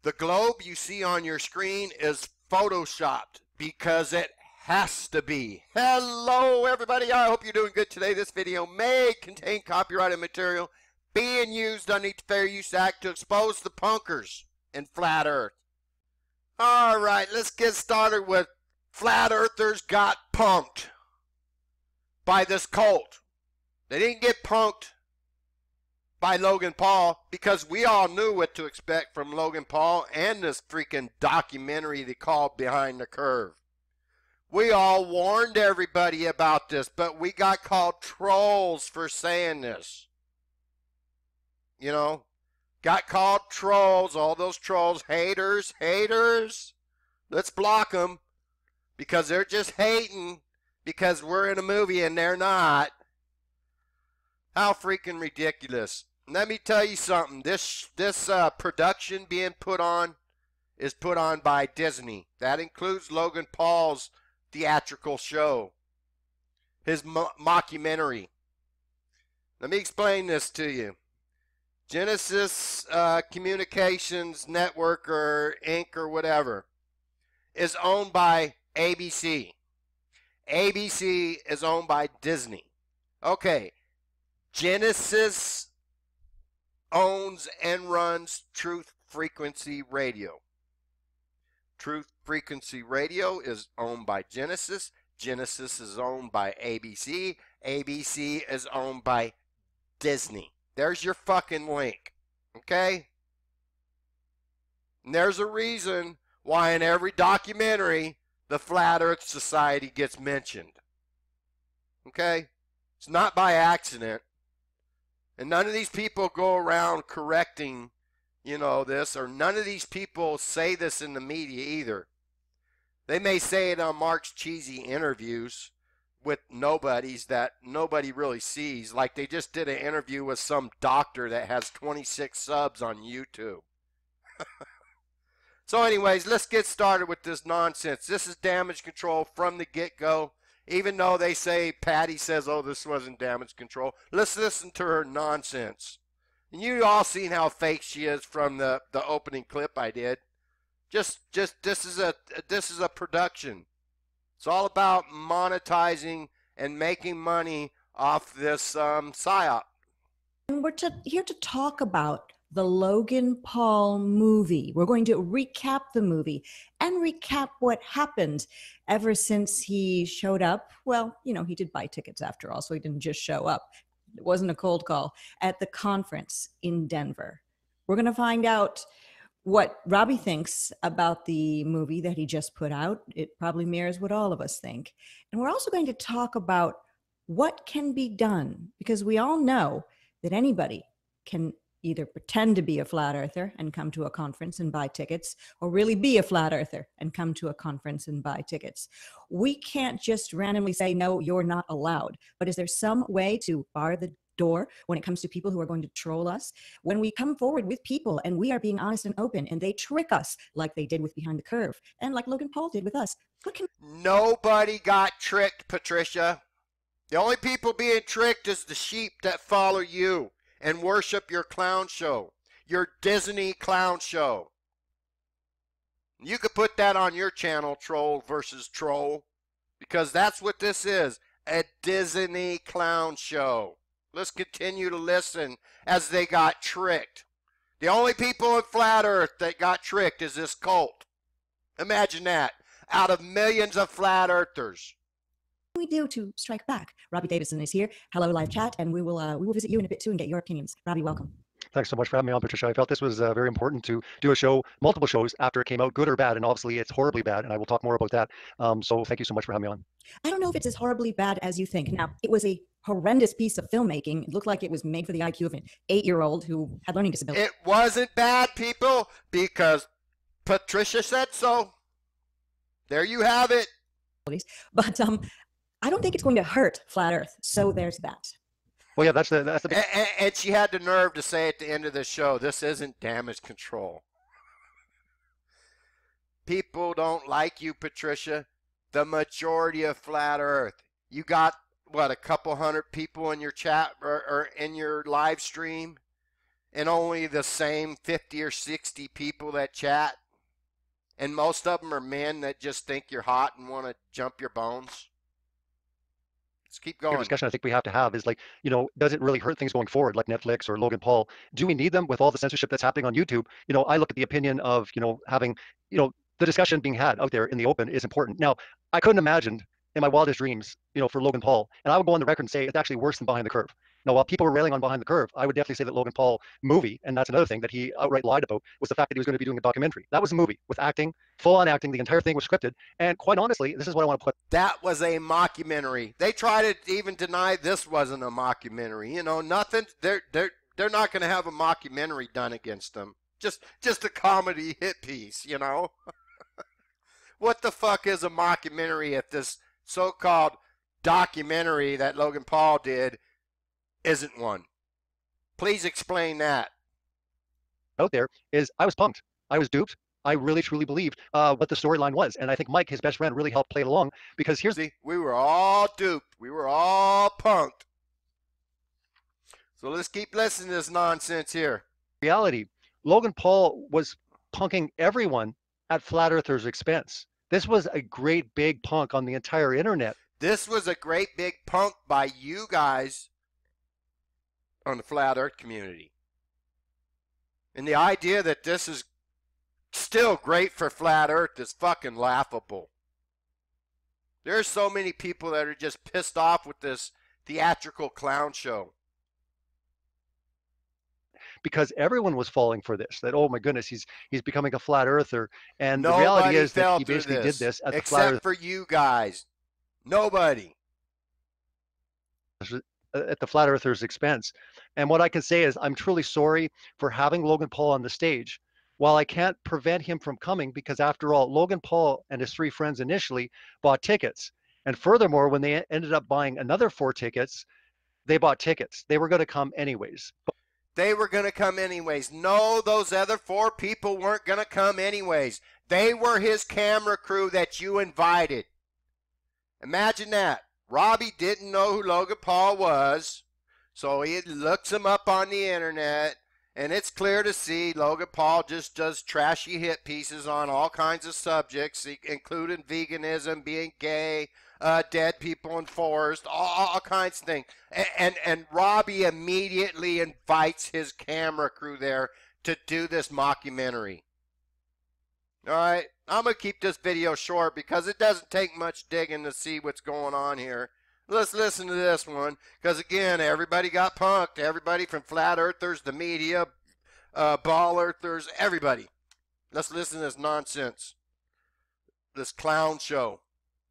The globe you see on your screen is photoshopped because it has to be. Hello, everybody. I hope you're doing good today. This video may contain copyrighted material being used underneath the Fair Use Act to expose the punkers in Flat Earth. All right, let's get started with Flat Earthers got punked by this cult. They didn't get punked by Logan Paul because we all knew what to expect from Logan Paul and this freaking documentary they called Behind the Curve. We all warned everybody about this, but we got called trolls for saying this. You know, got called trolls, all those trolls, haters. Let's block them because they're just hating because we're in a movie and they're not. How freaking ridiculous. Let me tell you something. This production being put on is put on by Disney. That includes Logan Paul's theatrical show, his mockumentary. Let me explain this to you. Genesis Communications Network or Inc. or whatever is owned by ABC. ABC is owned by Disney. Okay. Genesis owns and runs Truth Frequency Radio. Truth Frequency Radio is owned by Genesis. Genesis is owned by ABC. ABC is owned by Disney. There's your fucking link. Okay? And there's a reason why in every documentary the Flat Earth Society gets mentioned. Okay? It's not by accident. And none of these people go around correcting, you know, this, or none of these people say this in the media either. They may say it on Mark's cheesy interviews with nobodies that nobody really sees. Like they just did an interview with some doctor that has 26 subs on YouTube. So anyways, let's get started with this nonsense. This is damage control from the get-go. Even though they say, Patty says, oh, this wasn't damage control. Let's listen to her nonsense. And you all seen how fake she is from the opening clip I did. Just this is a production. It's all about monetizing and making money off this psyop. And we're here to talk about the Logan Paul movie. We're going to recap the movie and recap what happened ever since he showed up. Well, you know, he did buy tickets after all, so he didn't just show up. It wasn't a cold call at the conference in Denver. We're going to find out what Robbie thinks about the movie that he just put out. It probably mirrors what all of us think. And we're also going to talk about what can be done, because we all know that anybody can either pretend to be a flat earther and come to a conference and buy tickets, or really be a flat earther and come to a conference and buy tickets. We can't just randomly say, no, you're not allowed. But is there some way to bar the door when it comes to people who are going to troll us? When we come forward with people and we are being honest and open and they trick us like they did with Behind the Curve and like Logan Paul did with us. Nobody got tricked, Patricia. The only people being tricked is the sheep that follow you and worship your clown show, your Disney clown show. You could put that on your channel, Troll versus Troll, because that's what this is, a Disney clown show. Let's continue to listen as they got tricked. The only people in Flat Earth that got tricked is this cult. Imagine that, out of millions of Flat Earthers. We do to strike back. Robbie Davison is here. Hello, live chat, and we will visit you in a bit too and get your opinions. Robbie, welcome. Thanks so much for having me on, Patricia. I felt this was very important to do a show, multiple shows after it came out, good or bad, and obviously it's horribly bad, and I will talk more about that. So thank you so much for having me on. I don't know if it's as horribly bad as you think. Now, it was a horrendous piece of filmmaking. It looked like it was made for the IQ of an 8-year-old who had learning disabilities. It wasn't bad, people, because Patricia said so. There you have it. But I don't think it's going to hurt Flat Earth. So there's that. Well, yeah, that's the and she had the nerve to say at the end of the show, this isn't damage control. People don't like you, Patricia. The majority of Flat Earth. You got, what, a couple hundred people in your chat or in your live stream? and only the same 50 or 60 people that chat, and most of them are men that just think you're hot and want to jump your bones? Let's keep going. Discussion I think we have to have is like, does it really hurt things going forward, like Netflix or Logan Paul? Do we need them with all the censorship that's happening on YouTube? I look at the opinion of, having, the discussion being had out there in the open is important. Now, I couldn't imagine in my wildest dreams, for Logan Paul, and I would go on the record and say it's actually worse than Behind the Curve. Now, while people were railing on Behind the Curve, I would definitely say that Logan Paul movie, and that's another thing that he outright lied about, was the fact that he was going to be doing a documentary. That was a movie with acting, full-on acting. The entire thing was scripted. And quite honestly, this is what I want to put. That was a mockumentary. They try to even deny this wasn't a mockumentary. Nothing. They're not going to have a mockumentary done against them. Just a comedy hit piece. What the fuck is a mockumentary if this so-called documentary that Logan Paul did isn't one? Please explain that. Out there is I was punked. I was duped. I really truly believed what the storyline was, and I think Mike, his best friend, really helped play it along, because we were all duped. We were all punked. So let's keep listening to this nonsense here. Reality. Logan Paul was punking everyone at Flat Earthers' expense. This was a great big punk on the entire internet. This was a great big punk by you guys on the Flat Earth community. And the idea that this is still great for Flat Earth is fucking laughable. There's so many people that are just pissed off with this theatrical clown show. Because everyone was falling for this, that, oh my goodness, he's becoming a Flat Earther. And the reality is that he basically did this at the Flat Earth. Except for you guys. Nobody. At the Flat Earthers' expense. And what I can say is I'm truly sorry for having Logan Paul on the stage. While I can't prevent him from coming, because after all, Logan Paul and his 3 friends initially bought tickets. And furthermore, when they ended up buying another 4 tickets, they bought tickets. They were going to come anyways. They were going to come anyways. No, those other 4 people weren't going to come anyways. They were his camera crew that you invited. Imagine that. Robbie didn't know who Logan Paul was, so he looks him up on the internet, and it's clear to see Logan Paul just does trashy hit pieces on all kinds of subjects, including veganism, being gay, dead people in forest, all kinds of things. And Robbie immediately invites his camera crew there to do this mockumentary. All right, I'm going to keep this video short because it doesn't take much digging to see what's going on here. Let's listen to this one because, again, everybody got punked. Everybody from Flat Earthers, the media, Ball Earthers, everybody. Let's listen to this nonsense, this clown show.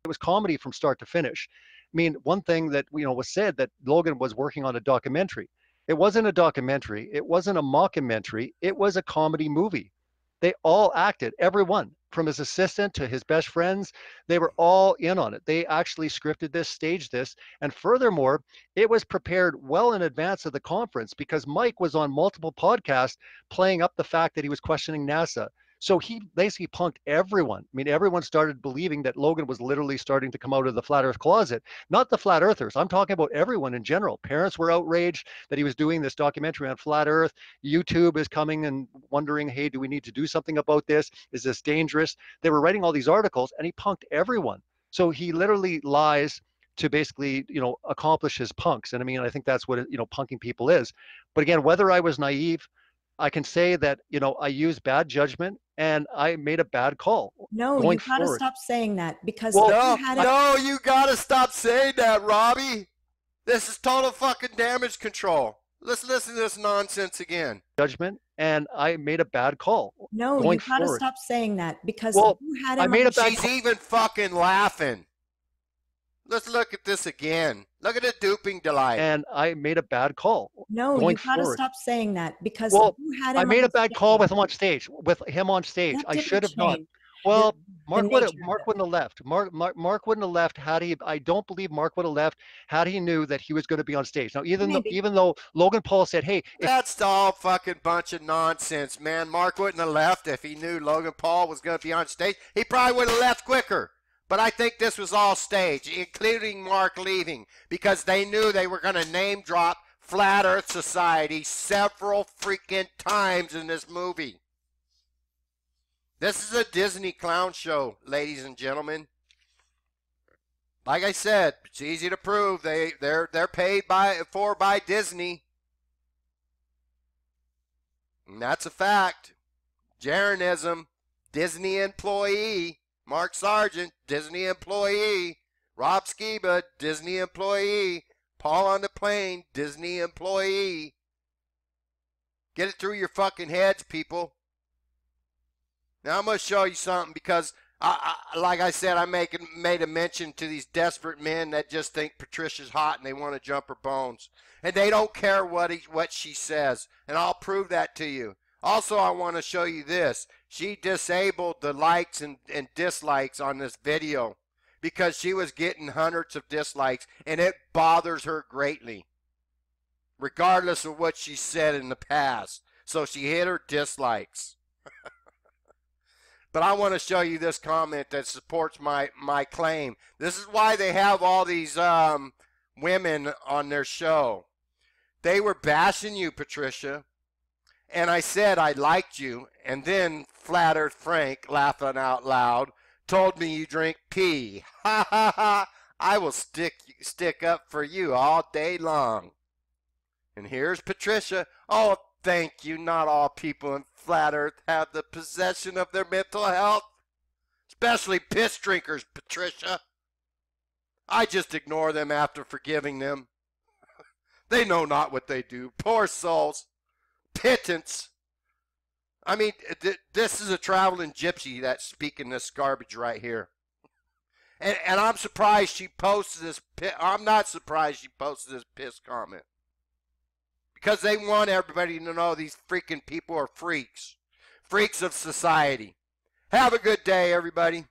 It was comedy from start to finish. I mean, one thing that was said that Logan was working on a documentary. It wasn't a documentary. It wasn't a mockumentary. It was a comedy movie. They all acted, everyone, from his assistant to his best friends. They were all in on it. They actually scripted this, staged this. And furthermore, it was prepared well in advance of the conference because Mike was on multiple podcasts playing up the fact that he was questioning NASA. So he basically punked everyone. I mean, everyone started believing that Logan was literally starting to come out of the Flat Earth closet. Not the Flat Earthers. I'm talking about everyone in general. Parents were outraged that he was doing this documentary on Flat Earth. YouTube is coming and wondering, hey, do we need to do something about this? Is this dangerous? They were writing all these articles, and he punked everyone. So he literally lies to basically, accomplish his punks. And I mean, I think that's what, punking people is. But again, whether I was naive, I can say that, I used bad judgment and I made a bad call. No, you got to stop saying that because you got to stop saying that, Robbie. This is total fucking damage control. Let's listen to this nonsense again. Judgment, and I made a bad call. No, you got to stop saying that because you had I made a bad She's even fucking laughing. Let's look at this again. Look at the duping delight. And I made a bad call. No, you got to stop saying that because you had him I made a bad call with him on stage. I should have not. Well, Mark wouldn't have left. Mark wouldn't have left had he. I don't believe Mark would have left had he knew that he was going to be on stage. Now, even though Logan Paul said, "Hey," that's all fucking bunch of nonsense, man. Mark wouldn't have left if he knew Logan Paul was going to be on stage. He probably would have left quicker. But I think this was all staged, including Mark leaving, because they knew they were going to name drop Flat Earth Society several freaking times in this movie. This is a Disney clown show, ladies and gentlemen. Like I said, it's easy to prove. They're paid by Disney. And that's a fact. Jeranism, Disney employee. Mark Sargent, Disney employee. Rob Skiba, Disney employee. Paul on the Plane, Disney employee. Get it through your fucking heads, people. Now I'm going to show you something because, like I said, I made a mention to these desperate men that just think Patricia's hot and they want to jump her bones. And they don't care what she says. And I'll prove that to you. Also, I want to show you this. She disabled the likes and dislikes on this video because she was getting hundreds of dislikes, and it bothers her greatly, regardless of what she said in the past. So she hit her dislikes. But I want to show you this comment that supports my claim. This is why they have all these women on their show. They were bashing you, Patricia. And I said I liked you. And then Flat Earth Frank, laughing out loud, told me you drink pee. Ha ha ha. I will stick up for you all day long. And here's Patricia. Oh, thank you. Not all people in Flat Earth have the possession of their mental health. Especially piss drinkers, Patricia. I just ignore them after forgiving them. They know not what they do. Poor souls. Pittance. I mean, this is a traveling gypsy that's speaking this garbage right here. And I'm surprised she posted this. I'm not surprised she posted this piss comment. Because they want everybody to know these freaking people are freaks. Freaks of society. Have a good day, everybody.